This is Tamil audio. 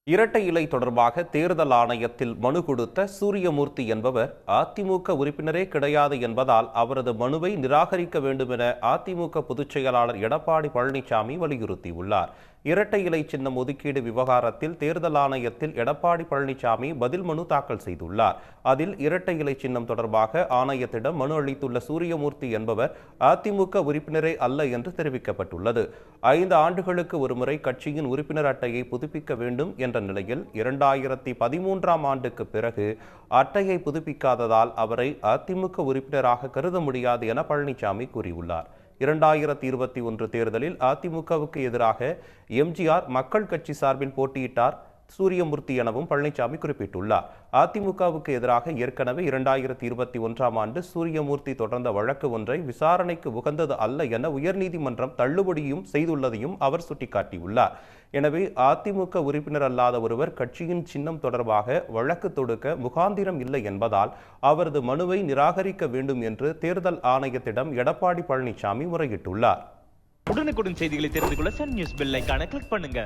இரட்டை இலை தொடர்பாக தேர்தல் ஆணையத்தில் மனு கொடுத்த சூரியமூர்த்தி என்பவர் அதிமுக உறுப்பினரே கிடையாது என்பதால் அவரது மனுவை நிராகரிக்க வேண்டும் என அதிமுக பொதுச் செயலாளர் எடப்பாடி பழனிசாமி வலியுறுத்தியுள்ளார். இரட்டை இலை சின்னம் ஒதுக்கீடு விவகாரத்தில் தேர்தல் ஆணையத்தில் எடப்பாடி பழனிசாமி பதில் மனு தாக்கல் செய்துள்ளார். அதில் இரட்டை இலை சின்னம் தொடர்பாக ஆணையத்திடம் மனு அளித்துள்ள சூரியமூர்த்தி என்பவர் அதிமுக உறுப்பினரே அல்ல என்று தெரிவிக்கப்பட்டுள்ளது. 5 ஆண்டுகளுக்கு ஒருமுறை கட்சியின் உறுப்பினர் அட்டையை புதுப்பிக்க வேண்டும் என்ற நிலையில் 2013ஆம் ஆண்டுக்கு பிறகு அட்டையை புதுப்பிக்காததால் அவரை அதிமுக உறுப்பினராக கருத முடியாது என பழனிசாமி கூறியுள்ளார். 2021 தேர்தலில் அதிமுகவுக்கு எதிராக எம்ஜிஆர் மக்கள் கட்சி சார்பில் போட்டியிட்டார் சூரியமூர்த்தி எனவும் பழனிசாமி குறிப்பிட்டுள்ளார். அதிமுகவுக்கு எதிராக ஏற்கனவே 2021ஆம் ஆண்டு சூரியமூர்த்தி தொடர்ந்த வழக்கு ஒன்றை விசாரணைக்கு உகந்தது அல்ல என உயர்நீதிமன்றம் தள்ளுபடியும் செய்துள்ளதையும் அவர் சுட்டிக்காட்டியுள்ளார். எனவே அதிமுக உறுப்பினர் அல்லாத ஒருவர் கட்சியின் சின்னம் தொடர்பாக வழக்கு தொடுக்க முகாந்திரம் இல்லை என்பதால் அவரது மனுவை நிராகரிக்க வேண்டும் என்று தேர்தல் ஆணையத்திடம் எடப்பாடி பழனிசாமி முறையிட்டுள்ளார். உடனுக்குடன் செய்திகளை தெரிந்து கொள்ள சன் நியூஸ் பெல் ஐகானை கிளிக் பண்ணுங்க.